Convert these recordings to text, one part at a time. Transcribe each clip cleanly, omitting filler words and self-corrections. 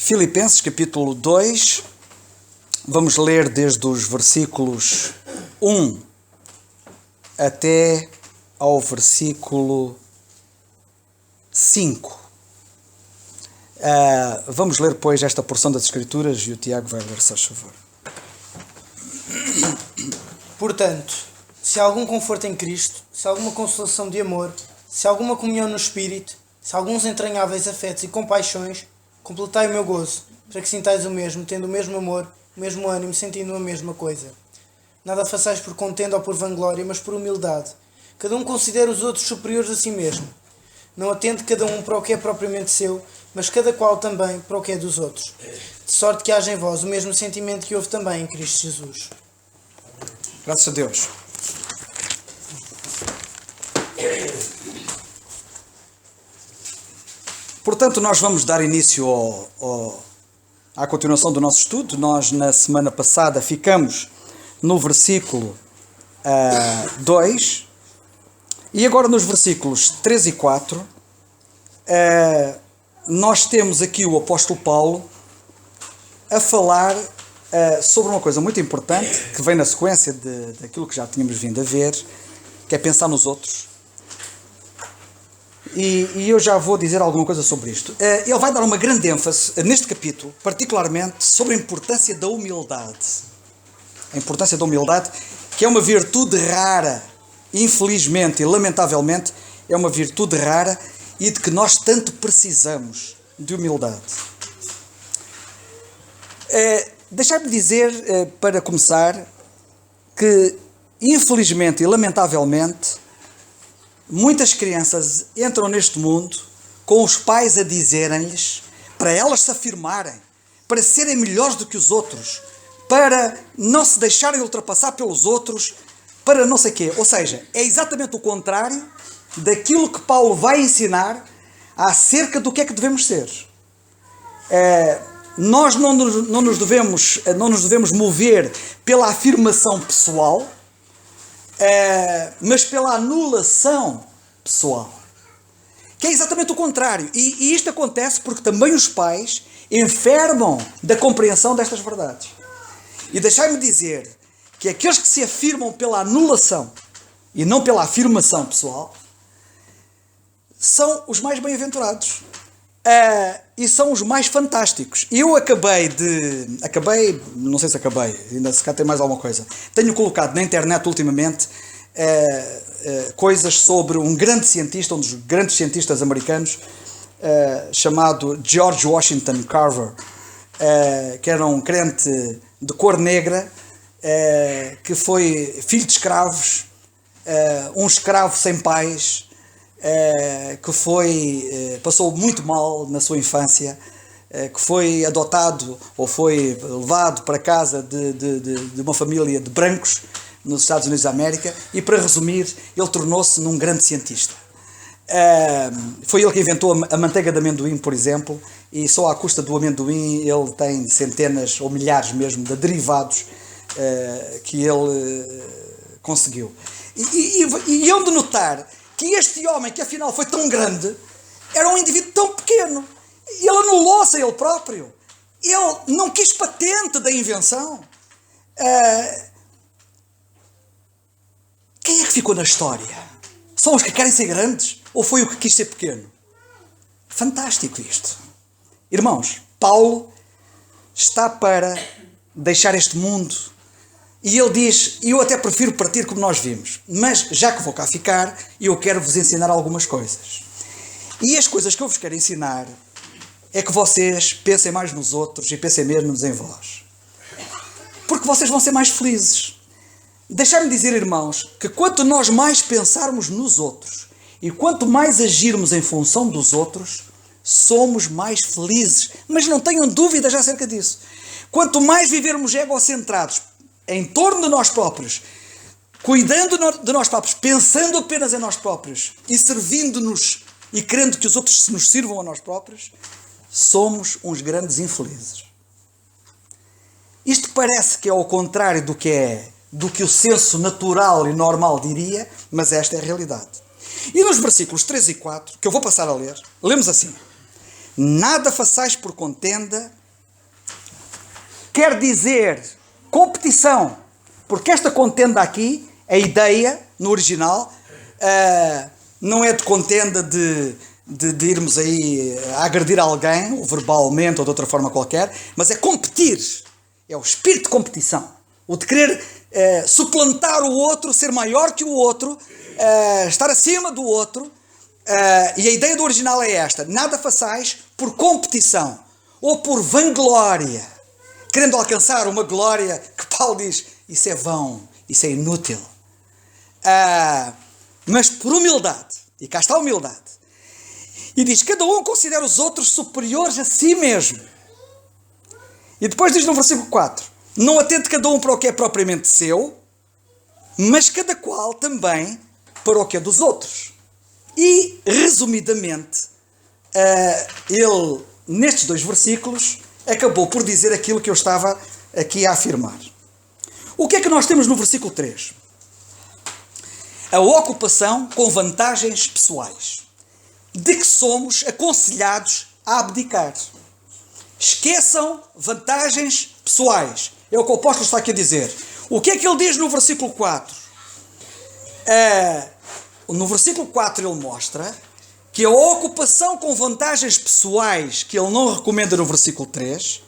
Filipenses capítulo 2, vamos ler desde os versículos 1 até ao versículo 5. Vamos ler, pois, esta porção das Escrituras e o Tiago vai ler, se faz favor. Portanto, se há algum conforto em Cristo, se há alguma consolação de amor, se há alguma comunhão no Espírito, se há alguns entranháveis afetos e compaixões, completai o meu gozo, para que sintais o mesmo, tendo o mesmo amor, o mesmo ânimo, sentindo a mesma coisa. Nada façais por contenda ou por vanglória, mas por humildade. Cada um considera os outros superiores a si mesmo. Não atende cada um para o que é propriamente seu, mas cada qual também para o que é dos outros. De sorte que haja em vós o mesmo sentimento que houve também em Cristo Jesus. Graças a Deus. Portanto, nós vamos dar início à continuação do nosso estudo. Nós, na semana passada, ficamos no versículo 2. E agora, nos versículos 3 e 4, nós temos aqui o apóstolo Paulo a falar sobre uma coisa muito importante, que vem na sequência daquilo que já tínhamos vindo a ver, que é pensar nos outros. E eu já vou dizer alguma coisa sobre isto. Ele vai dar uma grande ênfase neste capítulo, particularmente sobre a importância da humildade. A importância da humildade, que é uma virtude rara, infelizmente e lamentavelmente, é uma virtude rara e de que nós tanto precisamos de humildade. Deixai-me dizer, para começar, que infelizmente e lamentavelmente, muitas crianças entram neste mundo com os pais a dizerem-lhes para elas se afirmarem, para serem melhores do que os outros, para não se deixarem ultrapassar pelos outros, para não sei o quê. Ou seja, é exatamente o contrário daquilo que Paulo vai ensinar acerca do que é que devemos ser. Nós não nos devemos mover pela afirmação pessoal, mas pela anulação pessoal, que é exatamente o contrário. E isto acontece porque também os pais enfermam da compreensão destas verdades. E deixai-me dizer que aqueles que se afirmam pela anulação e não pela afirmação pessoal são os mais bem-aventurados. E são os mais fantásticos. Eu não sei se acabei, ainda se cá tem mais alguma coisa. Tenho colocado na internet ultimamente coisas sobre um grande cientista, um dos grandes cientistas americanos, chamado George Washington Carver, que era um crente de cor negra, que foi filho de escravos, um escravo sem pais, que passou muito mal na sua infância, que foi adotado ou foi levado para casa de uma família de brancos nos Estados Unidos da América, e, para resumir, ele tornou-se num grande cientista. Foi ele que inventou a manteiga de amendoim, por exemplo, e só à custa do amendoim ele tem centenas ou milhares mesmo de derivados que ele conseguiu. E hão de notar que este homem, que afinal foi tão grande, era um indivíduo tão pequeno. Ele anulou-se a ele próprio. Ele não quis patente da invenção. Quem é que ficou na história? São os que querem ser grandes? Ou foi o que quis ser pequeno? Fantástico isto. Irmãos, Paulo está para deixar este mundo. E ele diz, eu até prefiro partir como nós vimos, mas já que vou cá ficar, eu quero vos ensinar algumas coisas. E as coisas que eu vos quero ensinar é que vocês pensem mais nos outros e pensem menos em vós. Porque vocês vão ser mais felizes. Deixai-me dizer, irmãos, que quanto nós mais pensarmos nos outros e quanto mais agirmos em função dos outros, somos mais felizes. Mas não tenham dúvidas acerca disso. Quanto mais vivermos egocentrados, em torno de nós próprios, cuidando de nós próprios, pensando apenas em nós próprios e servindo-nos e querendo que os outros nos sirvam a nós próprios, somos uns grandes infelizes. Isto parece que é ao contrário do que o senso natural e normal diria, mas esta é a realidade. E nos versículos 3 e 4, que eu vou passar a ler, lemos assim: Nada façais por contenda, quer dizer competição, porque esta contenda aqui, a ideia no original, não é de contenda de irmos aí a agredir alguém, ou verbalmente ou de outra forma qualquer, mas é competir, é o espírito de competição, o de querer suplantar o outro, ser maior que o outro, estar acima do outro. E a ideia do original é esta: nada façais por competição ou por vanglória, querendo alcançar uma glória que Paulo diz, isso é vão, isso é inútil, mas por humildade, e cá está a humildade, e diz, cada um considera os outros superiores a si mesmo. E depois diz no versículo 4, não atente cada um para o que é propriamente seu, mas cada qual também para o que é dos outros. E, resumidamente, ele, nestes 2 versículos, acabou por dizer aquilo que eu estava aqui a afirmar. O que é que nós temos no versículo 3? A ocupação com vantagens pessoais, de que somos aconselhados a abdicar. Esqueçam vantagens pessoais. É o que o apóstolo está aqui a dizer. O que é que ele diz no versículo 4? No versículo 4 ele mostra que a ocupação com vantagens pessoais, que ele não recomenda no versículo 3,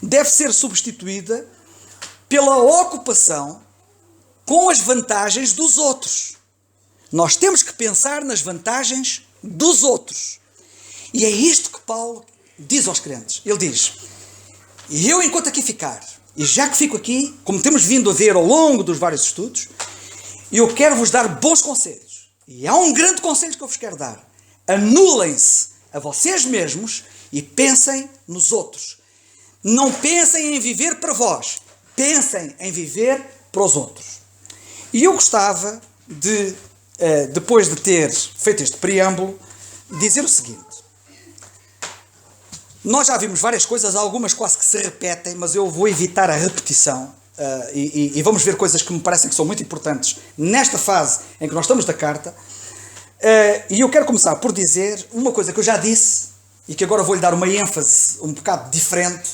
deve ser substituída pela ocupação com as vantagens dos outros. Nós temos que pensar nas vantagens dos outros. E é isto que Paulo diz aos crentes. Ele diz, e eu enquanto aqui ficar, e já que fico aqui, como temos vindo a ver ao longo dos vários estudos, eu quero vos dar bons conselhos. E há um grande conselho que eu vos quero dar. Anulem-se a vocês mesmos e pensem nos outros. Não pensem em viver para vós. Pensem em viver para os outros. E eu gostava de, depois de ter feito este preâmbulo, dizer o seguinte. Nós já vimos várias coisas, algumas quase que se repetem, mas eu vou evitar a repetição. E vamos ver coisas que me parecem que são muito importantes nesta fase em que nós estamos da carta. E eu quero começar por dizer uma coisa que eu já disse e que agora vou-lhe dar uma ênfase um bocado diferente,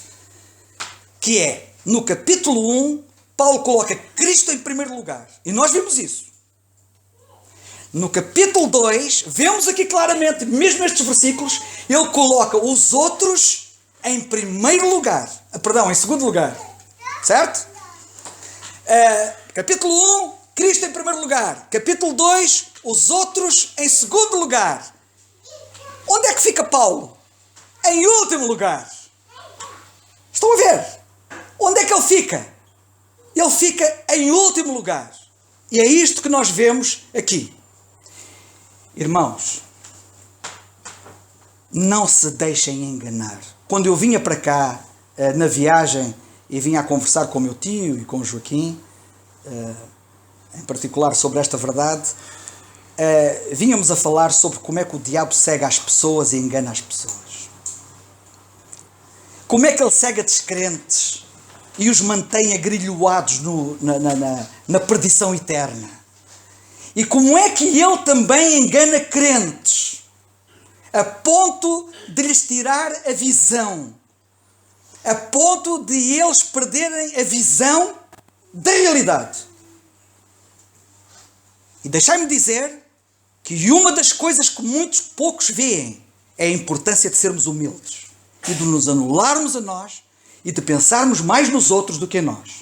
que é, no capítulo 1, Paulo coloca Cristo em primeiro lugar. E nós vimos isso. No capítulo 2, vemos aqui claramente, mesmo nestes versículos, ele coloca os outros em primeiro lugar. Perdão, em segundo lugar. Certo? Capítulo 1, Cristo em primeiro lugar. Capítulo 2, os outros em segundo lugar. Onde é que fica Paulo? Em último lugar. Estão a ver? Onde é que ele fica? Ele fica em último lugar. E é isto que nós vemos aqui. Irmãos, não se deixem enganar. Quando eu vinha para cá, na viagem, e vinha a conversar com o meu tio e com o Joaquim, em particular sobre esta verdade, vínhamos a falar sobre como é que o diabo cega as pessoas e engana as pessoas. Como é que ele cega descrentes e os mantém agrilhoados na perdição eterna. E como é que ele também engana crentes, a ponto de lhes tirar a visão, a ponto de eles perderem a visão da realidade. E deixai-me dizer que uma das coisas que muitos poucos veem é a importância de sermos humildes e de nos anularmos a nós e de pensarmos mais nos outros do que em nós.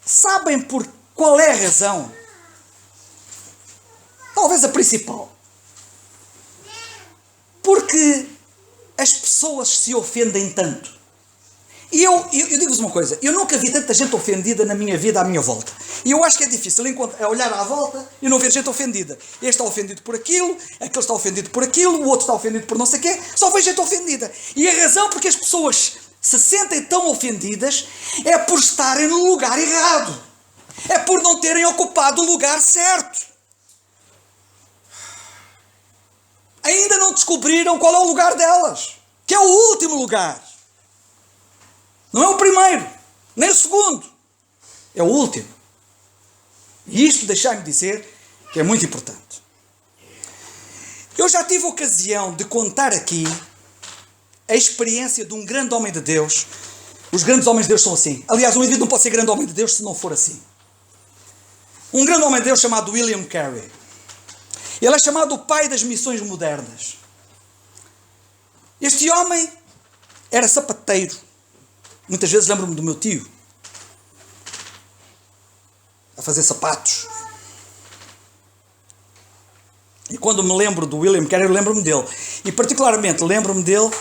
Sabem por qual é a razão? Talvez a principal. Porque as pessoas se ofendem tanto. E eu digo-vos uma coisa, eu nunca vi tanta gente ofendida na minha vida à minha volta. E eu acho que é difícil olhar à volta e não ver gente ofendida. Este está ofendido por aquilo, aquele está ofendido por aquilo, o outro está ofendido por não sei o quê, só vejo gente ofendida. E a razão porque as pessoas se sentem tão ofendidas é por estarem no lugar errado. É por não terem ocupado o lugar certo. Ainda não descobriram qual é o lugar delas, que é o último lugar. Não é o primeiro, nem o segundo. É o último. E isto, deixai-me dizer, que é muito importante. Eu já tive a ocasião de contar aqui a experiência de um grande homem de Deus. Os grandes homens de Deus são assim. Aliás, um indivíduo não pode ser grande homem de Deus se não for assim. Um grande homem de Deus chamado William Carey. Ele é chamado o pai das missões modernas. Este homem era sapateiro. Muitas vezes lembro-me do meu tio a fazer sapatos. E quando me lembro do William Carey, lembro-me dele. E particularmente lembro-me dele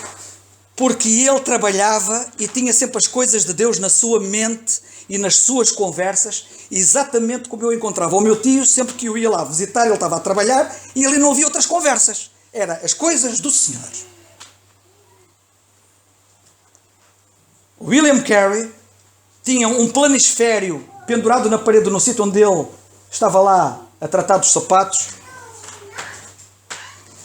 porque ele trabalhava e tinha sempre as coisas de Deus na sua mente e nas suas conversas, exatamente como eu encontrava o meu tio, sempre que eu ia lá visitar, ele estava a trabalhar e ali não havia outras conversas. Era as coisas do Senhor. William Carey tinha um planisfério pendurado na parede no sítio onde ele estava lá a tratar dos sapatos.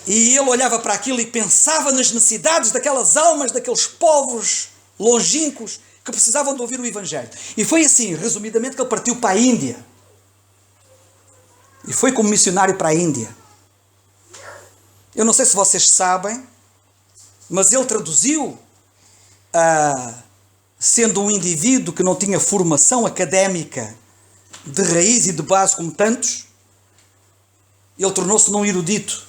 E ele olhava para aquilo e pensava nas necessidades daquelas almas, daqueles povos longínquos que precisavam de ouvir o Evangelho. E foi assim, resumidamente, que ele partiu para a Índia. E foi como missionário para a Índia. Eu não sei se vocês sabem, mas ele traduziu, sendo um indivíduo que não tinha formação académica de raiz e de base como tantos, ele tornou-se num erudito.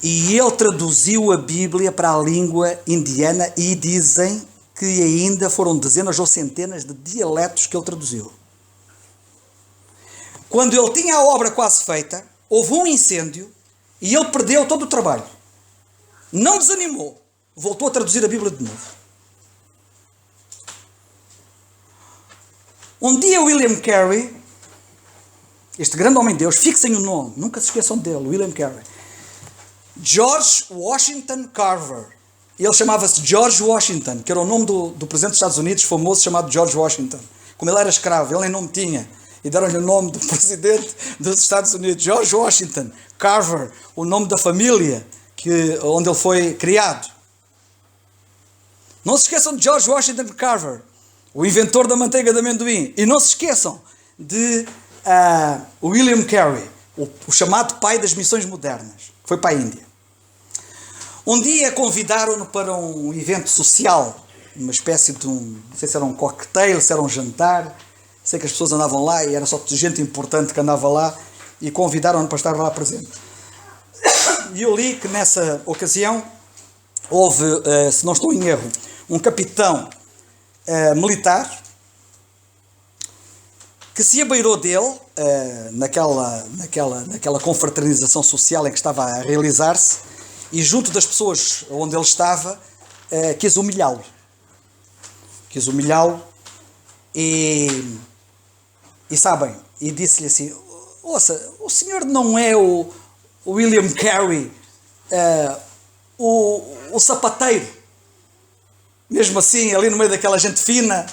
E ele traduziu a Bíblia para a língua indiana e dizem que ainda foram dezenas ou centenas de dialetos que ele traduziu. Quando ele tinha a obra quase feita, houve um incêndio e ele perdeu todo o trabalho. Não desanimou. Voltou a traduzir a Bíblia de novo. Um dia William Carey, este grande homem de Deus, fixem o nome, nunca se esqueçam dele, William Carey. George Washington Carver. Ele chamava-se George Washington, que era o nome do presidente dos Estados Unidos, famoso, chamado George Washington. Como ele era escravo, ele nem nome tinha. E deram-lhe o nome do presidente dos Estados Unidos, George Washington Carver, o nome da família onde ele foi criado. Não se esqueçam de George Washington Carver, o inventor da manteiga de amendoim. E não se esqueçam de William Carey, o chamado pai das missões modernas. Foi para a Índia. Um dia convidaram-no para um evento social, uma espécie de não sei se era um cocktail, se era um jantar. Sei que as pessoas andavam lá e era só gente importante que andava lá e convidaram-no para estar lá presente. E eu li que nessa ocasião houve, se não estou em erro, um capitão militar que se abeirou dele naquela confraternização social em que estava a realizar-se e junto das pessoas onde ele estava quis humilhá-lo. Quis humilhá-lo e sabem, e disse-lhe assim: ouça, o senhor não é o William Carey, o sapateiro? Mesmo assim, ali no meio daquela gente fina,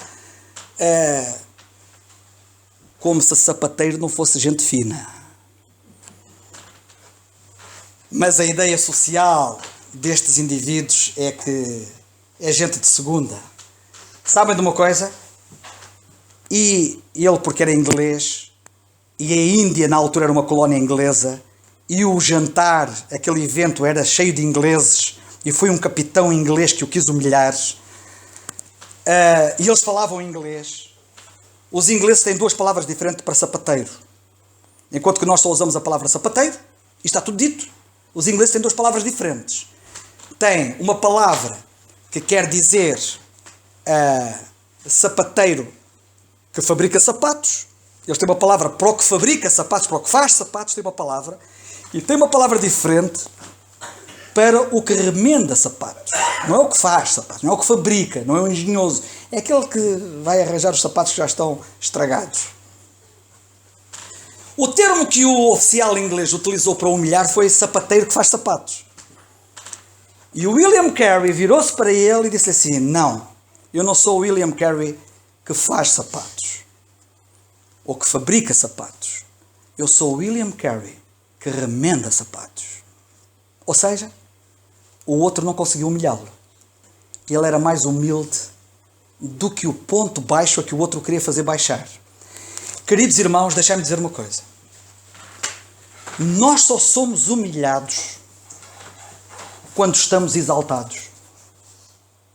como se sapateiro não fosse gente fina. Mas a ideia social destes indivíduos é que é gente de segunda. Sabem de uma coisa? E ele, porque era inglês, e a Índia na altura era uma colónia inglesa, e o jantar, aquele evento era cheio de ingleses, e foi um capitão inglês que o quis humilhar, e eles falavam inglês. Os ingleses têm duas palavras diferentes para sapateiro. Enquanto que nós só usamos a palavra sapateiro, e está tudo dito. Os ingleses têm duas palavras diferentes. Tem uma palavra que quer dizer sapateiro que fabrica sapatos. Eles têm uma palavra para o que fabrica sapatos, para o que faz sapatos, tem uma palavra. E tem uma palavra diferente para o que remenda sapatos. Não é o que faz sapatos, não é o que fabrica, não é o engenhoso. É aquele que vai arranjar os sapatos que já estão estragados. O termo que o oficial inglês utilizou para humilhar foi sapateiro que faz sapatos. E o William Carey virou-se para ele e disse assim: não, eu não sou o William Carey que faz sapatos, ou que fabrica sapatos. Eu sou o William Carey que remenda sapatos. Ou seja, o outro não conseguiu humilhá-lo. Ele era mais humilde do que o ponto baixo a que o outro queria fazer baixar. Queridos irmãos, deixai-me dizer uma coisa. Nós só somos humilhados quando estamos exaltados.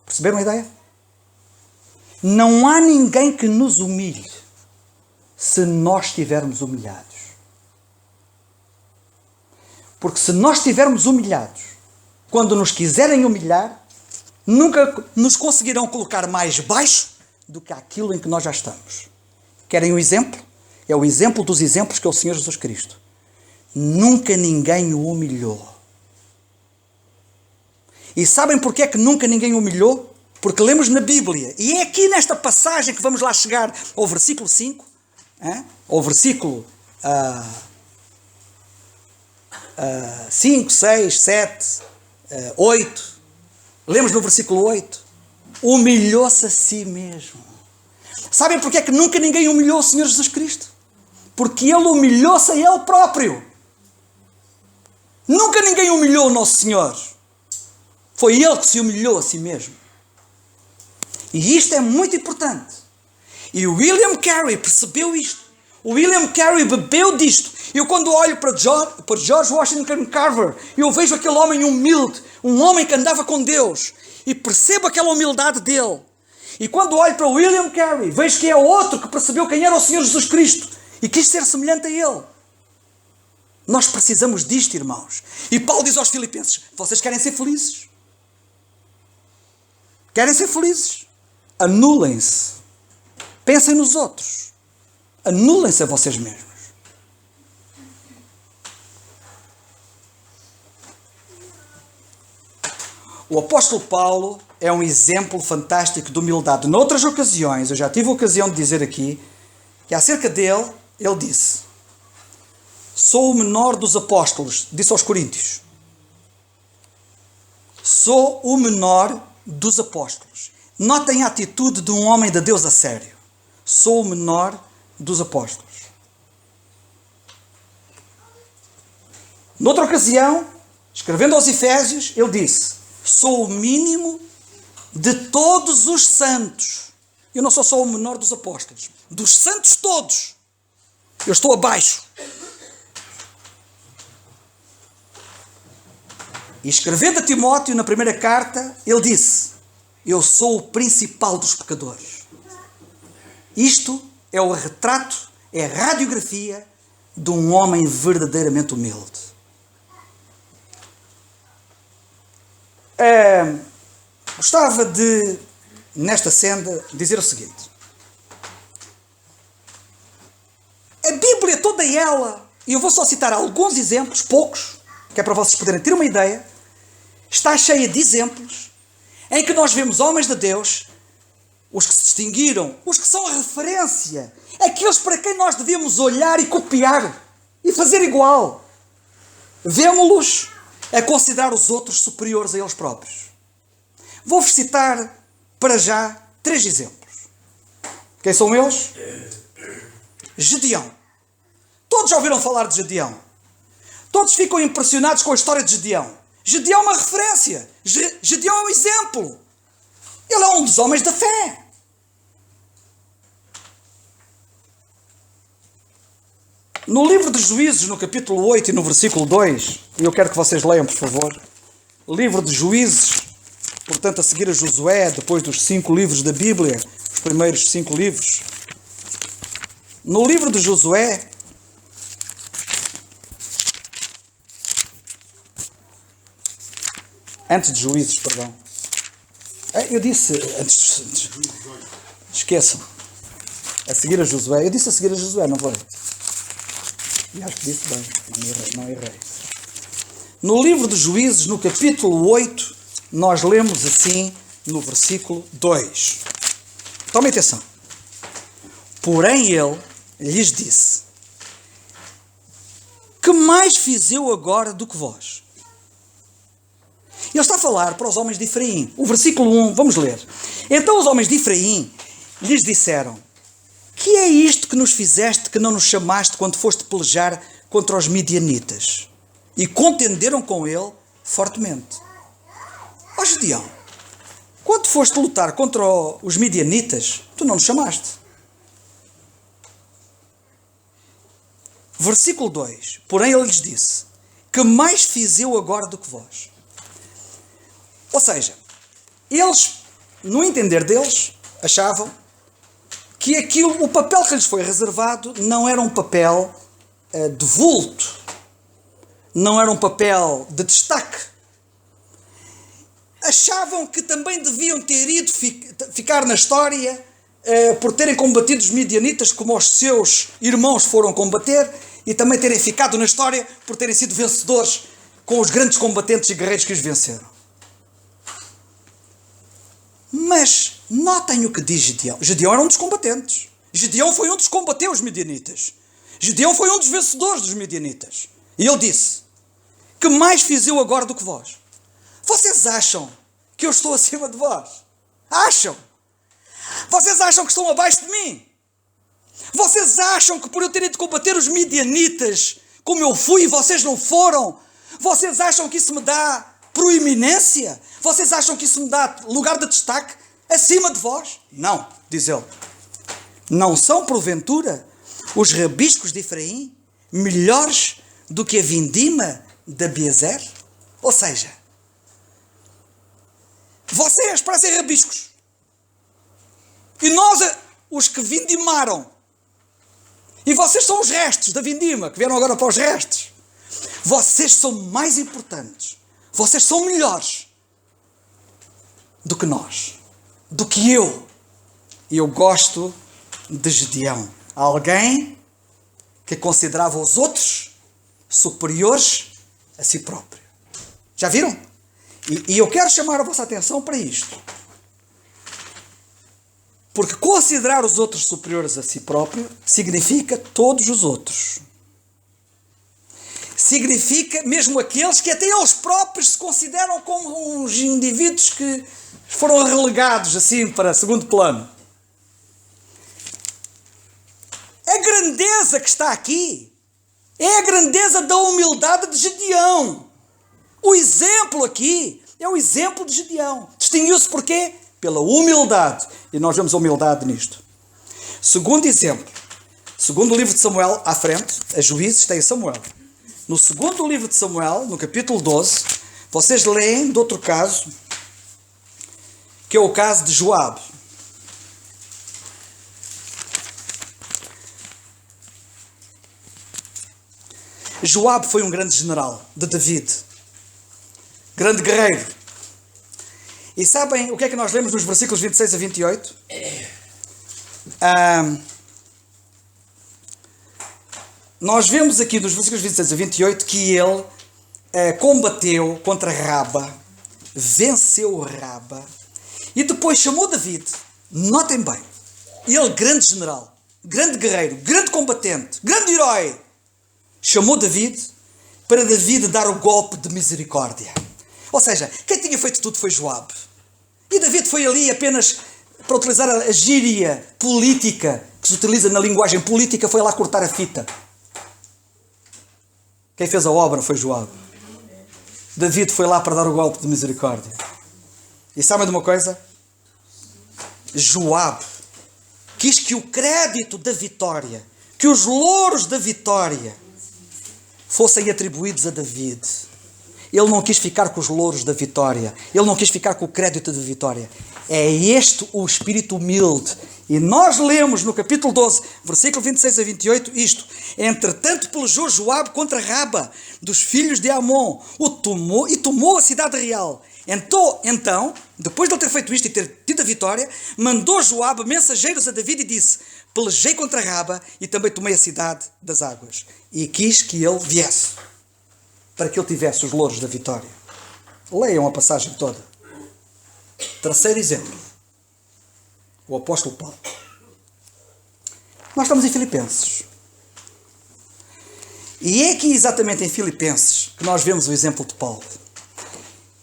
Perceberam a ideia? Não há ninguém que nos humilhe se nós estivermos humilhados. Porque se nós estivermos humilhados, quando nos quiserem humilhar, nunca nos conseguirão colocar mais baixo do que aquilo em que nós já estamos. Querem um exemplo? É o exemplo dos exemplos que é o Senhor Jesus Cristo. Nunca ninguém o humilhou. E sabem porquê é que nunca ninguém o humilhou? Porque lemos na Bíblia, e é aqui nesta passagem que vamos lá chegar ao versículo 5, ao versículo 5, 6, 7, 8. Lemos no versículo 8. Humilhou-se a si mesmo. Sabem porquê é que nunca ninguém humilhou o Senhor Jesus Cristo? Porque Ele humilhou-se a Ele próprio. Nunca ninguém humilhou o nosso Senhor. Foi Ele que se humilhou a si mesmo. E isto é muito importante. E o William Carey percebeu isto. O William Carey bebeu disto. Eu quando olho para George Washington Carver, eu vejo aquele homem humilde, um homem que andava com Deus, e percebo aquela humildade dele. E quando olho para William Carey, vejo que é outro que percebeu quem era o Senhor Jesus Cristo e quis ser semelhante a Ele. Nós precisamos disto, irmãos. E Paulo diz aos Filipenses, vocês querem ser felizes? Querem ser felizes? Anulem-se. Pensem nos outros. Anulem-se a vocês mesmos. O apóstolo Paulo é um exemplo fantástico de humildade. Noutras ocasiões, eu já tive a ocasião de dizer aqui, que acerca dele, ele disse, sou o menor dos apóstolos, disse aos Coríntios. Sou o menor dos apóstolos. Notem a atitude de um homem de Deus a sério. Sou o menor dos apóstolos. Noutra ocasião, escrevendo aos Efésios, ele disse, sou o mínimo de todos os santos. Eu não sou só o menor dos apóstolos. Dos santos todos. Eu estou abaixo. E escrevendo a Timóteo na primeira carta, ele disse, eu sou o principal dos pecadores. Isto é o retrato, é a radiografia de um homem verdadeiramente humilde. Gostava de, nesta senda, dizer o seguinte. A Bíblia toda ela, e eu vou só citar alguns exemplos, poucos, que é para vocês poderem ter uma ideia, está cheia de exemplos em que nós vemos homens de Deus, os que se distinguiram, os que são a referência, aqueles para quem nós devíamos olhar e copiar e fazer igual. Vemo-los a considerar os outros superiores a eles próprios. Vou-vos citar, para já, 3 exemplos. Quem são eles? Gedeão. Todos já ouviram falar de Gedeão. Todos ficam impressionados com a história de Gedeão. Gedeão é uma referência. Gedeão é um exemplo. Ele é um dos homens da fé. No livro de Juízes, no capítulo 8 e no versículo 2, e eu quero que vocês leiam, por favor. Livro de Juízes, portanto, a seguir a Josué, depois dos 5 livros da Bíblia, os primeiros 5 livros. No livro de Josué, antes de Juízes, perdão. Eu disse, antes, esqueçam. A seguir a Josué. Eu disse a seguir a Josué, não foi? E acho que disse bem, não errei. No livro de Juízes, no capítulo 8, nós lemos assim, no versículo 2. Tomem atenção. Porém ele lhes disse, que mais fiz eu agora do que vós? Ele está a falar para os homens de Efraim. O versículo 1, vamos ler. Então os homens de Efraim lhes disseram, que é isto que nos fizeste, que não nos chamaste quando foste pelejar contra os midianitas? E contenderam com ele fortemente. Ó Gedeão, quando foste lutar contra os midianitas, tu não nos chamaste. Versículo 2. Porém ele lhes disse: que mais fiz eu agora do que vós? Ou seja, eles, no entender deles, achavam que o papel que lhes foi reservado não era um papel de vulto, não era um papel de destaque. Achavam que também deviam ter ido ficar na história por terem combatido os midianitas como os seus irmãos foram combater, e também terem ficado na história por terem sido vencedores com os grandes combatentes e guerreiros que os venceram. Mas notem o que diz Gedeão. Gedeão era um dos combatentes. Gedeão foi um dos que combateu os midianitas. Gedeão foi um dos vencedores dos midianitas. E ele disse: que mais fiz eu agora do que vós? Vocês acham que eu estou acima de vós? Acham? Vocês acham que estão abaixo de mim? Vocês acham que por eu ter ido combater os midianitas, como eu fui e vocês não foram, vocês acham que isso me dá proeminência? Vocês acham que isso me dá lugar de destaque acima de vós? Não, diz ele. Não são, porventura, os rabiscos de Efraim melhores do que a vindima de Abiezer? Ou seja, vocês parecem rabiscos. E nós, os que vindimaram. E vocês são os restos da vindima, que vieram agora para os restos. Vocês são mais importantes. Vocês são melhores do que nós. Do que eu. E eu gosto de Gedeão. Alguém que considerava os outros superiores a si próprio. Já viram? E eu quero chamar a vossa atenção para isto. Porque considerar os outros superiores a si próprio significa todos os outros. Significa mesmo aqueles que até eles próprios se consideram como uns indivíduos que foram relegados assim para segundo plano. A grandeza que está aqui é a grandeza da humildade de Gedeão. O exemplo aqui é o exemplo de Gedeão. Distinguiu-se porquê? Pela humildade. E nós vemos a humildade nisto. Segundo exemplo. Segundo o livro de Samuel, à frente, a Juízes tem Samuel. No segundo livro de Samuel, no capítulo 12, vocês leem de outro caso, que é o caso de Joabe. Joabe foi um grande general de David. Grande guerreiro. E sabem o que é que nós lemos nos versículos 26 a 28? Nós vemos aqui nos versículos 26 a 28 que ele combateu contra Raba, venceu Raba, e depois chamou David. Notem bem, ele, grande general, grande guerreiro, grande combatente, grande herói, chamou David para David dar o golpe de misericórdia. Ou seja, quem tinha feito tudo foi Joabe. E David foi ali apenas para utilizar a gíria política que se utiliza na linguagem política, foi lá cortar a fita. Quem fez a obra foi Joabe. David foi lá para dar o golpe de misericórdia. E sabem de uma coisa? Joabe quis que o crédito da vitória, que os louros da vitória fossem atribuídos a David. Ele não quis ficar com os louros da vitória. Ele não quis ficar com o crédito da vitória. É este o espírito humilde. E nós lemos no capítulo 12, versículo 26 a 28, isto. Entretanto pelejou Joabe contra Raba, dos filhos de Amon, e tomou a cidade real. Então, depois de ele ter feito isto e ter tido a vitória, mandou Joabe mensageiros a David e disse: pelejei contra Raba e também tomei a cidade das águas. E quis que ele viesse, para que ele tivesse os louros da vitória. Leiam a passagem toda. Terceiro exemplo. O apóstolo Paulo. Nós estamos em Filipenses. E é aqui exatamente em Filipenses que nós vemos o exemplo de Paulo.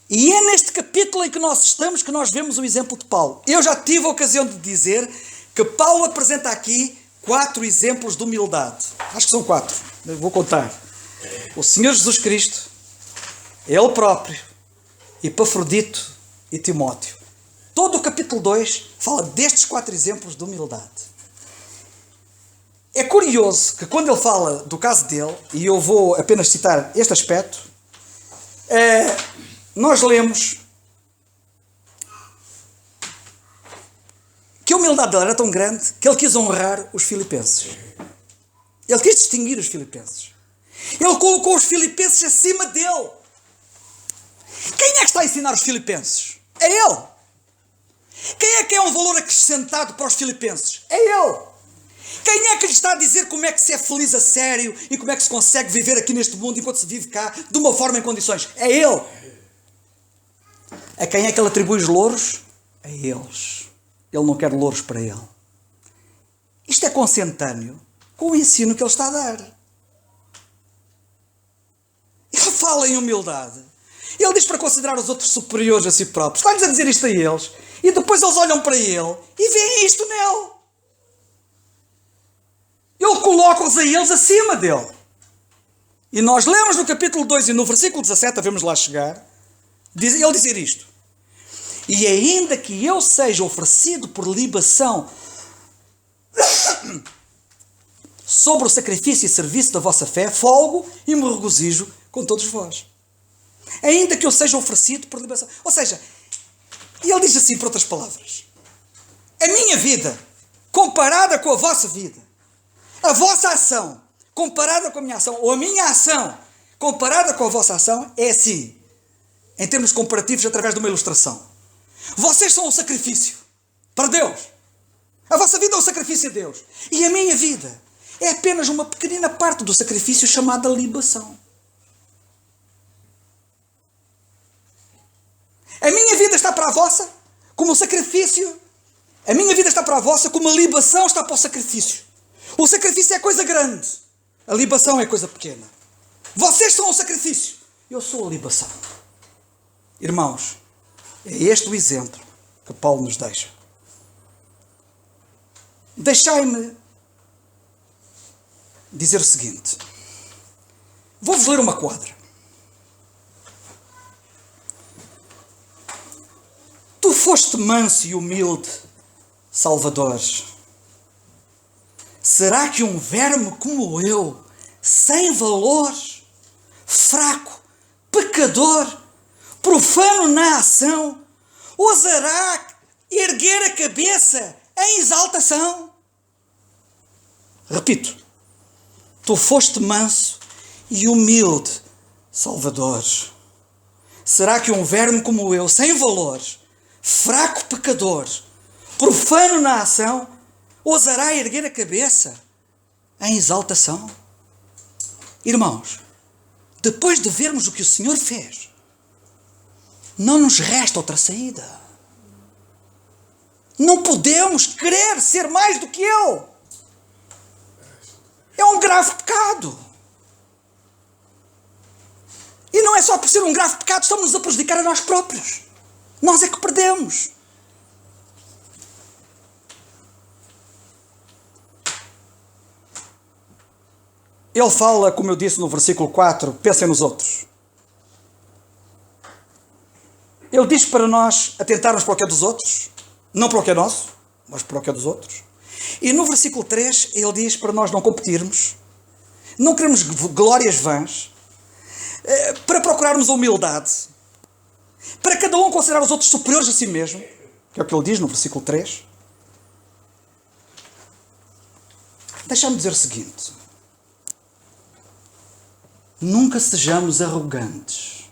E é neste capítulo em que nós estamos que nós vemos o exemplo de Paulo. Eu já tive a ocasião de dizer que Paulo apresenta aqui 4 exemplos de humildade. Acho que são 4. Eu vou contar. O Senhor Jesus Cristo, Ele próprio, Epafrodito e Timóteo. Todo o capítulo 2 fala destes 4 exemplos de humildade. é curioso que quando ele fala do caso dele, e eu vou apenas citar este aspecto, nós lemos que a humildade dele era tão grande que ele quis honrar os filipenses. Ele quis distinguir os filipenses. Ele colocou os filipenses acima dele. Quem é que está a ensinar os filipenses? É ele. Quem é que é um valor acrescentado para os filipenses? É ele. Quem é que lhe está a dizer como é que se é feliz a sério e como é que se consegue viver aqui neste mundo enquanto se vive cá de uma forma em condições? É ele. A quem é que ele atribui os louros? A eles. Ele não quer louros para ele. Isto é consentâneo com o ensino que ele está a dar. Ele fala em humildade. Ele diz para considerar os outros superiores a si próprios. Está-lhes a dizer isto a eles. E depois eles olham para ele e veem isto nele. Ele coloca-os a eles acima dele. E nós lemos no capítulo 2 e no versículo 17, devemos lá chegar, ele dizer isto. E ainda que eu seja oferecido por libação sobre o sacrifício e serviço da vossa fé, folgo e me regozijo com todos vós. Ainda que eu seja oferecido por libação. Ou seja, ele diz assim, por outras palavras, a minha vida, comparada com a vossa vida, a vossa ação, comparada com a minha ação, ou a minha ação, comparada com a vossa ação, é assim, em termos comparativos, através de uma ilustração. Vocês são um sacrifício para Deus. A vossa vida é um sacrifício a Deus. E a minha vida é apenas uma pequenina parte do sacrifício chamada libação. A minha vida está para a vossa como um sacrifício. A minha vida está para a vossa como a libação está para o sacrifício. O sacrifício é coisa grande. A libação é coisa pequena. Vocês são o sacrifício. Eu sou a libação. Irmãos, é este o exemplo que Paulo nos deixa. Deixai-me dizer o seguinte. Vou-vos ler uma quadra. Tu foste manso e humilde, Salvador. Será que um verme como eu, sem valor, fraco, pecador, profano na ação, ousará erguer a cabeça em exaltação? Repito, tu foste manso e humilde, Salvador. Será que um verme como eu, sem valor, fraco pecador, profano na ação, ousará erguer a cabeça em exaltação? Irmãos, depois de vermos o que o Senhor fez, não nos resta outra saída. Não podemos querer ser mais do que Ele. É um grave pecado. E não é só por ser um grave pecado, estamos a prejudicar a nós próprios. Nós é que perdemos. Ele fala, como eu disse no versículo 4, pensem nos outros. Ele diz para nós atentarmos para o que é dos outros, não para o que é nosso, mas para o que é dos outros. E no versículo 3, ele diz para nós não competirmos, não queremos glórias vãs, para procurarmos a humildade, para cada um considerar os outros superiores a si mesmo, que é o que ele diz no versículo 3. Deixa-me dizer o seguinte. Nunca sejamos arrogantes.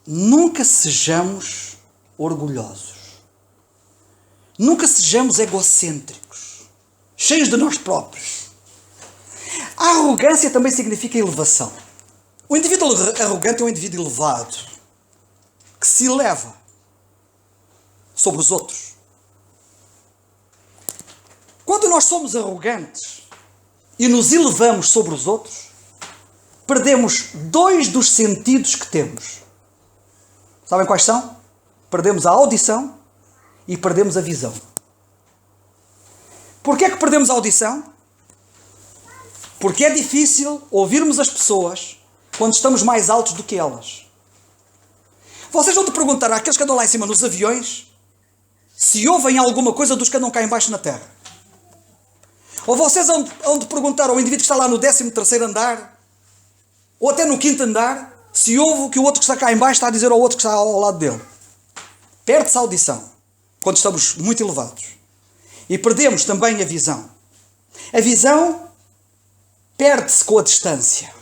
Nunca sejamos orgulhosos. Nunca sejamos egocêntricos, cheios de nós próprios. A arrogância também significa elevação. O indivíduo arrogante é um indivíduo elevado, que se eleva sobre os outros. Quando nós somos arrogantes e nos elevamos sobre os outros, perdemos 2 dos sentidos que temos. Sabem quais são? Perdemos a audição e perdemos a visão. Porquê é que perdemos a audição? Porque é difícil ouvirmos as pessoas quando estamos mais altos do que elas. Vocês vão te perguntar àqueles que andam lá em cima nos aviões se ouvem alguma coisa dos que andam cá em baixo na terra. Ou vocês hão de perguntar ao indivíduo que está lá no 13º andar, ou até no 5º andar, se ouve o que o outro que está cá em baixo está a dizer ao outro que está ao lado dele. Perde-se a audição, quando estamos muito elevados. E perdemos também a visão. A visão perde-se com a distância.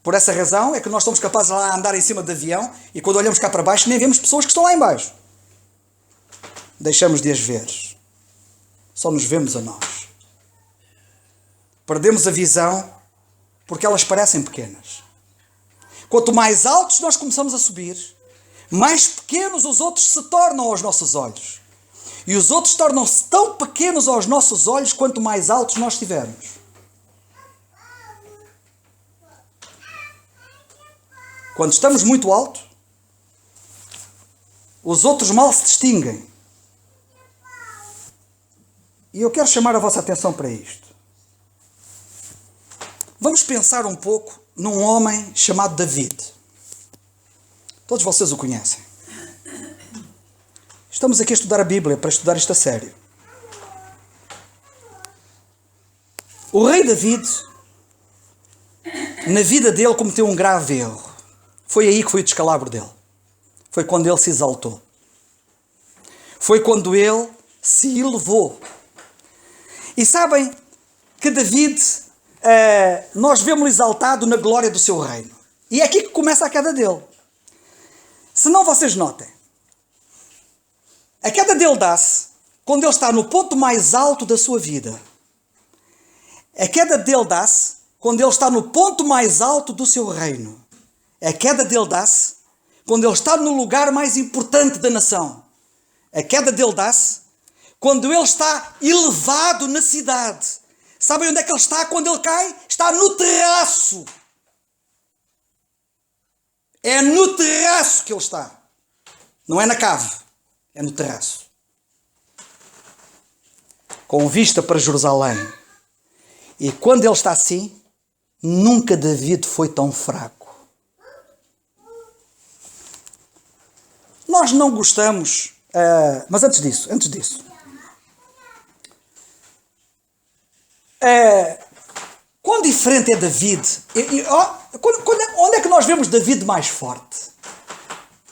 Por essa razão é que nós somos capazes de lá andar em cima de avião e quando olhamos cá para baixo nem vemos pessoas que estão lá em baixo. Deixamos de as ver. Só nos vemos a nós. Perdemos a visão porque elas parecem pequenas. Quanto mais altos nós começamos a subir, mais pequenos os outros se tornam aos nossos olhos. E os outros tornam-se tão pequenos aos nossos olhos quanto mais altos nós estivermos. Quando estamos muito alto, os outros mal se distinguem. E eu quero chamar a vossa atenção para isto. Vamos pensar um pouco num homem chamado David. Todos vocês o conhecem. Estamos aqui a estudar a Bíblia, para estudar isto a sério. O rei David, na vida dele, cometeu um grave erro. Foi aí que foi o descalabro dele. Foi quando ele se exaltou. Foi quando ele se elevou. E sabem que David, nós vemos-lo exaltado na glória do seu reino. E é aqui que começa a queda dele. Se não vocês notem, a queda dele dá-se quando ele está no ponto mais alto da sua vida. A queda dele dá-se quando ele está no ponto mais alto do seu reino. A queda dele dá-se quando ele está no lugar mais importante da nação. A queda dele dá-se quando ele está elevado na cidade. Sabem onde é que ele está quando ele cai? Está no terraço. É no terraço que ele está. Não é na cave. É no terraço. Com vista para Jerusalém. E quando ele está assim, nunca David foi tão fraco. Nós não gostamos... mas antes disso... quão diferente é David? Onde é que nós vemos David mais forte?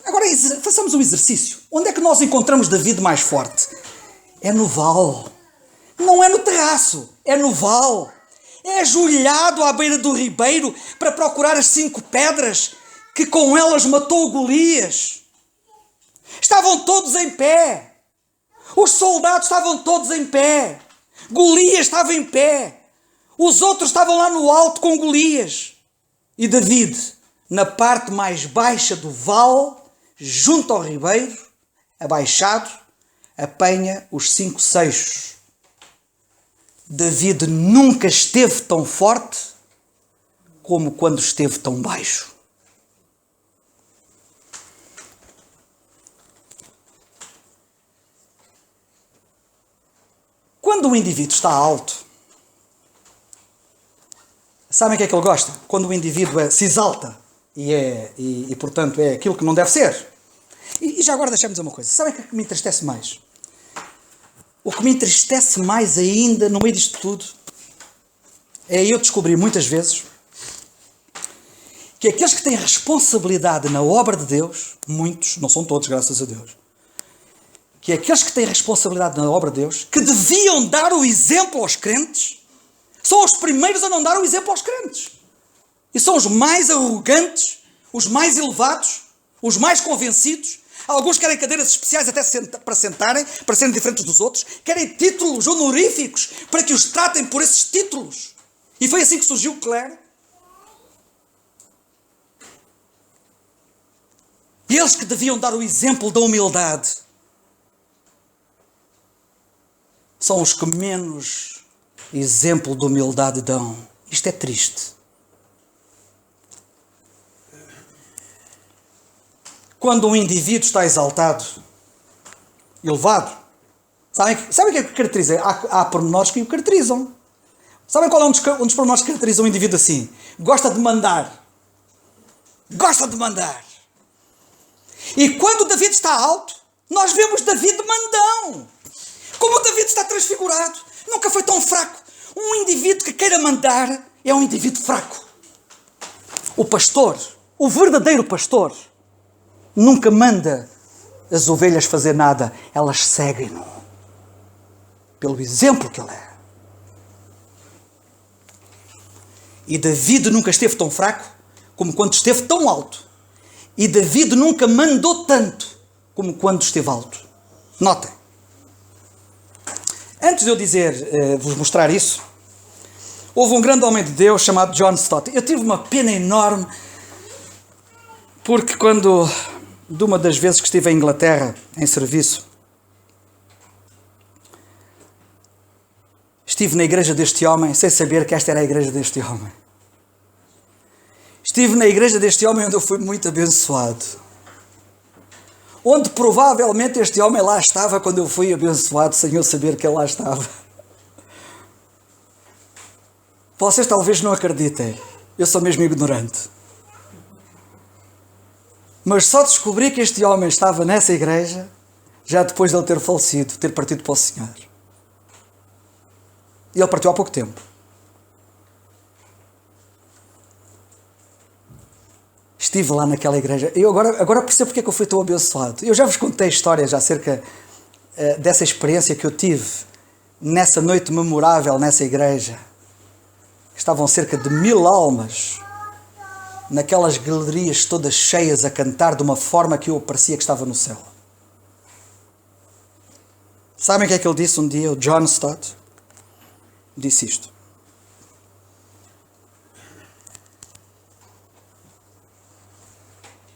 Agora façamos um exercício. Onde é que nós encontramos David mais forte? É no vale. Não é no terraço. É no vale. É ajoelhado à beira do ribeiro para procurar as 5 pedras que com elas matou Golias. Estavam todos em pé. Os soldados estavam todos em pé. Golias estava em pé. Os outros estavam lá no alto com Golias. E David, na parte mais baixa do vale, junto ao ribeiro, abaixado, apanha os 5 seixos. David nunca esteve tão forte como quando esteve tão baixo. Quando um indivíduo está alto, sabem o que é que ele gosta? Quando o indivíduo se exalta e portanto, é aquilo que não deve ser. E já agora deixamos uma coisa. Sabem o que é que me entristece mais? O que me entristece mais ainda no meio disto tudo é eu descobrir muitas vezes que aqueles que têm responsabilidade na obra de Deus, muitos, não são todos, graças a Deus, que aqueles que têm responsabilidade na obra de Deus, que deviam dar o exemplo aos crentes, são os primeiros a não dar o exemplo aos crentes. E são os mais arrogantes, os mais elevados, os mais convencidos. Alguns querem cadeiras especiais até para sentarem, para serem diferentes dos outros. Querem títulos honoríficos para que os tratem por esses títulos. E foi assim que surgiu o clero. E eles que deviam dar o exemplo da humildade são os que menos exemplo de humildade dão. Isto é triste. Quando um indivíduo está exaltado, elevado, sabem o que é que caracteriza? Há pormenores que o caracterizam. Sabem qual é um dos pormenores que caracteriza um indivíduo assim? Gosta de mandar. Gosta de mandar. E quando David está alto, nós vemos David mandão. Como David está transfigurado. Nunca foi tão fraco. Um indivíduo que queira mandar é um indivíduo fraco. O pastor, o verdadeiro pastor, nunca manda as ovelhas fazer nada. Elas seguem-no. Pelo exemplo que ele é. E David nunca esteve tão fraco como quando esteve tão alto. E David nunca mandou tanto como quando esteve alto. Notem. Antes de eu dizer, vos mostrar isso, houve um grande homem de Deus chamado John Stott. Eu tive uma pena enorme porque de uma das vezes que estive em Inglaterra em serviço, estive na igreja deste homem sem saber que esta era a igreja deste homem. Estive na igreja deste homem onde eu fui muito abençoado. Onde provavelmente este homem lá estava quando eu fui abençoado, sem eu saber que ele lá estava. Vocês talvez não acreditem, eu sou mesmo ignorante. Mas só descobri que este homem estava nessa igreja já depois de ele ter falecido, ter partido para o Senhor. E ele partiu há pouco tempo. Estive lá naquela igreja. Eu agora percebo porque é que eu fui tão abençoado. Eu já vos contei histórias acerca dessa experiência que eu tive nessa noite memorável nessa igreja. Estavam cerca de 1000 almas naquelas galerias todas cheias a cantar de uma forma que eu parecia que estava no céu. Sabem o que é que ele disse um dia? O John Stott disse isto.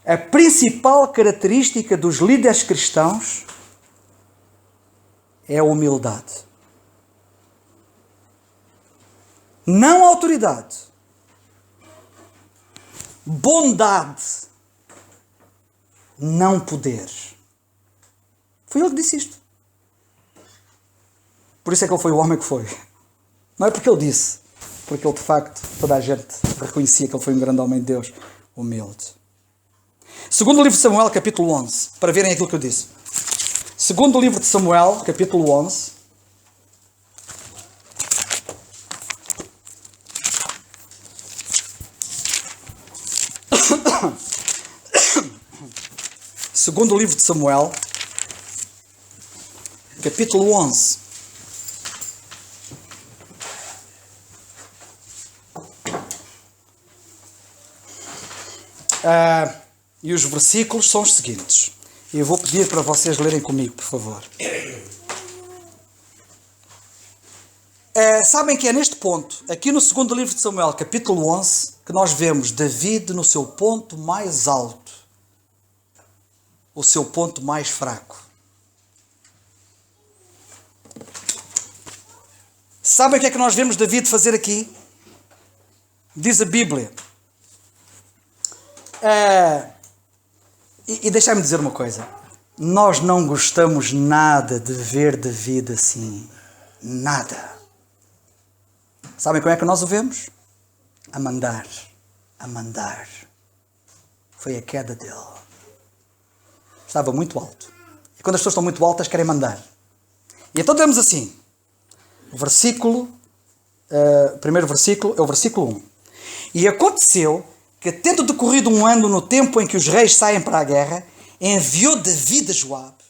A principal característica dos líderes cristãos é a humildade. Não autoridade. Bondade. Não poder. Foi ele que disse isto. Por isso é que ele foi o homem que foi. Não é porque ele disse. Porque ele, de facto, toda a gente reconhecia que ele foi um grande homem de Deus. Humilde. Segundo livro de Samuel, capítulo 11. Para verem aquilo que eu disse. Segundo livro de Samuel, capítulo 11. Segundo livro de Samuel, capítulo 11. E os versículos são os seguintes. E eu vou pedir para vocês lerem comigo, por favor. Sabem que é neste ponto, aqui no segundo livro de Samuel, capítulo 11, que nós vemos David no seu ponto mais alto. O seu ponto mais fraco. Sabem o que é que nós vemos David fazer aqui? Diz a Bíblia. E deixai-me dizer uma coisa. Nós não gostamos nada de ver David assim. Nada. Sabem como é que nós o vemos? A mandar. A mandar. Foi a queda dele. Estava muito alto. E quando as pessoas estão muito altas, querem mandar. E então temos assim. O primeiro versículo é o versículo 1. E aconteceu que, tendo decorrido um ano no tempo em que os reis saem para a guerra, enviou David a Joabe.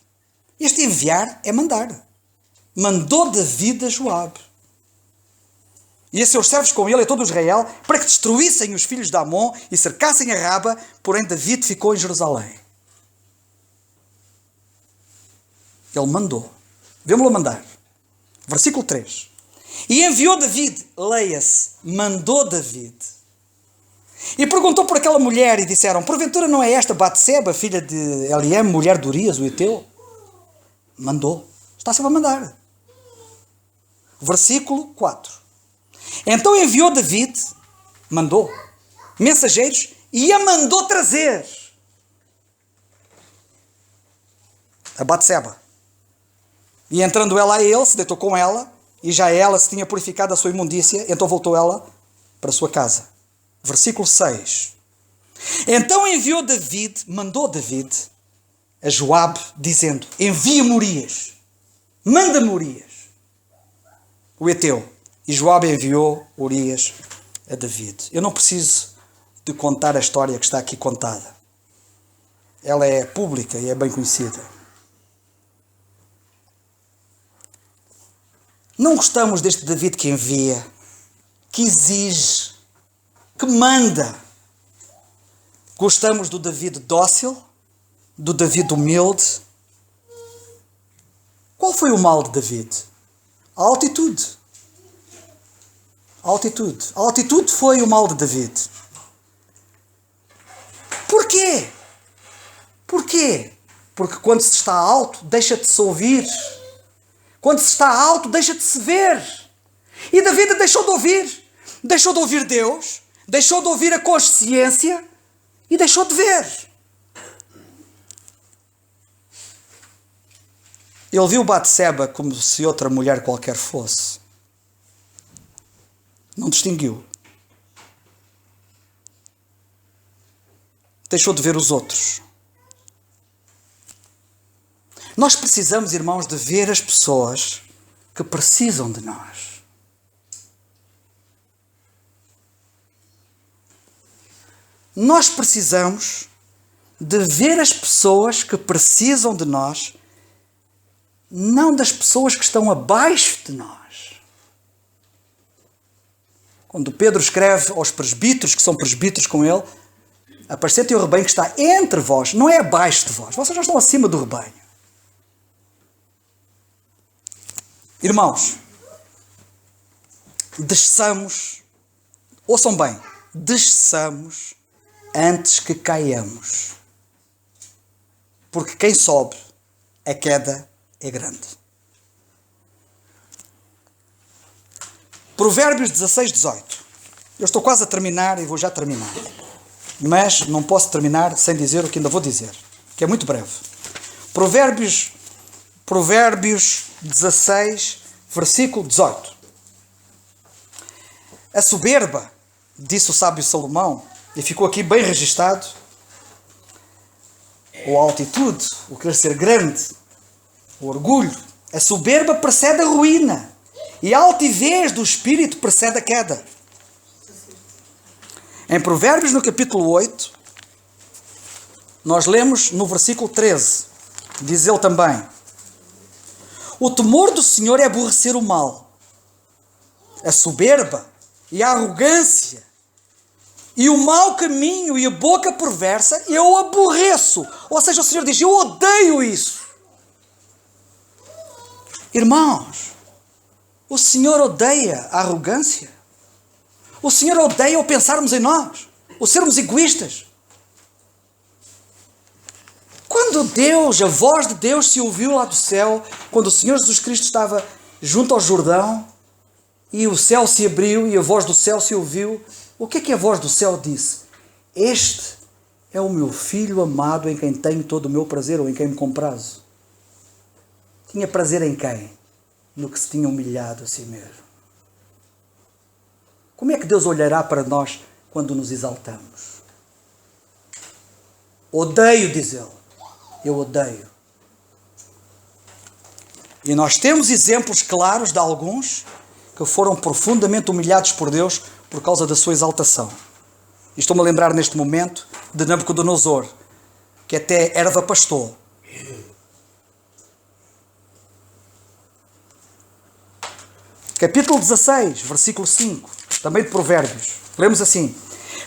Este enviar é mandar. Mandou David a Joabe. E a seus servos com ele e todo Israel, para que destruíssem os filhos de Amon e cercassem a Raba, porém David ficou em Jerusalém. Ele mandou. Vemo-lo mandar. Versículo 3. E enviou David, leia-se, mandou David. E perguntou por aquela mulher e disseram, porventura não é esta Batseba, filha de Eliam, mulher de Urias, o Eteu? Mandou. Está sempre a mandar. Versículo 4. Então enviou David, mandou, mensageiros, e a mandou trazer. A Batseba. E entrando ela a ele, se deitou com ela, e já ela se tinha purificado da sua imundícia, então voltou ela para a sua casa. Versículo 6. Então enviou David, mandou David a Joabe, dizendo, envia-me Urias, manda-me Urias. o Eteu. E Joabe enviou Urias a David. Eu não preciso de contar a história que está aqui contada. Ela é pública e é bem conhecida. Não gostamos deste David que envia, que exige, que manda. Gostamos do David dócil, do David humilde. Qual foi o mal de David? A altitude. A altitude. A altitude foi o mal de David. Porquê? Porquê? Porque quando se está alto, deixa de se ouvir. Quando se está alto, deixa de se ver. E David deixou de ouvir. Deixou de ouvir Deus, deixou de ouvir a consciência e deixou de ver. Ele viu Batseba como se outra mulher qualquer fosse. Não distinguiu. Deixou de ver os outros. Nós precisamos, irmãos, de ver as pessoas que precisam de nós. Nós precisamos de ver as pessoas que precisam de nós, não das pessoas que estão abaixo de nós. Quando Pedro escreve aos presbíteros, que são presbíteros com ele, apacentem o rebanho que está entre vós, não é abaixo de vós. Vocês já estão acima do rebanho. Irmãos, desçamos, ouçam bem, desçamos antes que caiamos. Porque quem sobe, a queda é grande. Provérbios 16, 18. Eu estou quase a terminar e vou já terminar. Mas não posso terminar sem dizer o que ainda vou dizer, que é muito breve. Provérbios 16, versículo 18. A soberba, disse o sábio Salomão, e ficou aqui bem registado, ou a altitude, o querer ser grande, o orgulho, a soberba precede a ruína, e a altivez do espírito precede a queda. Em Provérbios, no capítulo 8, nós lemos no versículo 13, diz ele também: o temor do Senhor é aborrecer o mal, a soberba e a arrogância, e o mau caminho e a boca perversa eu aborreço. Ou seja, o Senhor diz, eu odeio isso. Irmãos, o Senhor odeia a arrogância. O Senhor odeia o pensarmos em nós, o sermos egoístas. Quando Deus, a voz de Deus se ouviu lá do céu, quando o Senhor Jesus Cristo estava junto ao Jordão, e o céu se abriu e a voz do céu se ouviu, o que é que a voz do céu disse? Este é o meu filho amado em quem tenho todo o meu prazer, ou em quem me comprazo. Tinha prazer em quem? No que se tinha humilhado a si mesmo. Como é que Deus olhará para nós quando nos exaltamos? Odeio, diz ele. Eu odeio. E nós temos exemplos claros de alguns que foram profundamente humilhados por Deus por causa da sua exaltação. E estou-me a lembrar neste momento de Nabucodonosor, que até erva pastor. Capítulo 16, versículo 5, também de Provérbios. Lemos assim: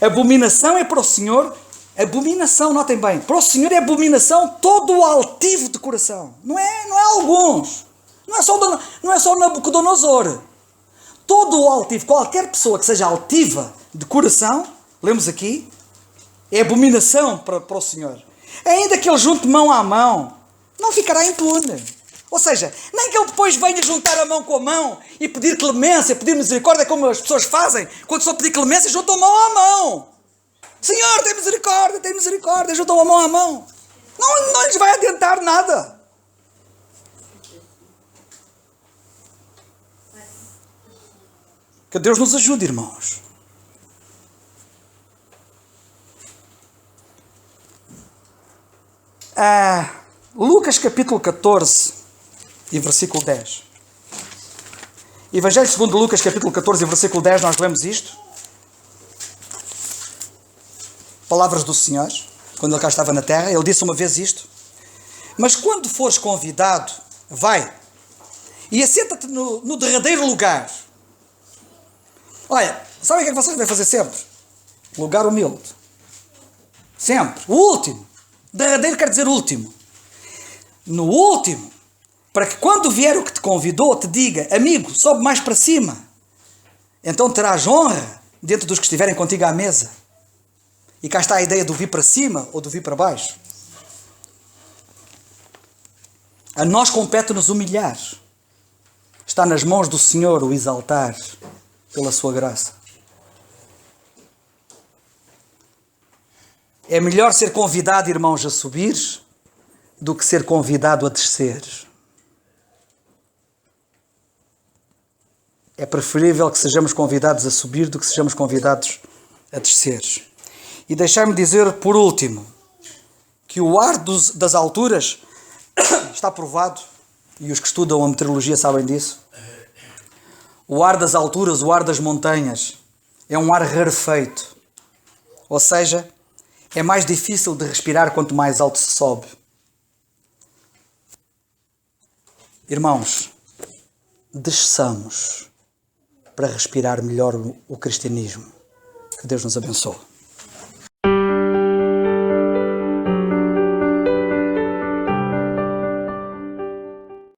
abominação é para o Senhor, abominação, notem bem, para o Senhor é abominação todo o altivo de coração. Não é alguns. Não é só Nabucodonosor. Todo o altivo, qualquer pessoa que seja altiva de coração, lemos aqui, é abominação para o Senhor. Ainda que ele junte mão à mão, não ficará impune. Ou seja, nem que ele depois venha juntar a mão com a mão e pedir clemência, pedir misericórdia, como as pessoas fazem, quando só pedir clemência, juntam a mão à mão. Senhor, tem misericórdia, juntam a mão à mão. Não lhes vai adiantar nada. Que Deus nos ajude, irmãos. Lucas capítulo 14 e versículo 10. Evangelho segundo Lucas, capítulo 14, versículo 10, nós lemos isto. Palavras do Senhor, quando ele cá estava na terra, ele disse uma vez isto: mas quando fores convidado, vai e assenta-te no derradeiro lugar. Olha, sabem o que é que vocês devem fazer sempre? Lugar humilde. Sempre. O último. Derradeiro quer dizer último. No último, para que quando vier o que te convidou, te diga: amigo, sobe mais para cima. Então terás honra dentro dos que estiverem contigo à mesa. E cá está a ideia do vir para cima ou do vir para baixo. A nós compete nos humilhar. Está nas mãos do Senhor o exaltar pela sua graça. É melhor ser convidado, irmãos, a subir do que ser convidado a descer. É preferível que sejamos convidados a subir do que sejamos convidados a descer. E deixai-me dizer, por último, que o ar das alturas está provado, e os que estudam a meteorologia sabem disso. O ar das alturas, o ar das montanhas, é um ar rarefeito. Ou seja, é mais difícil de respirar quanto mais alto se sobe. Irmãos, desçamos para respirar melhor o cristianismo. Que Deus nos abençoe.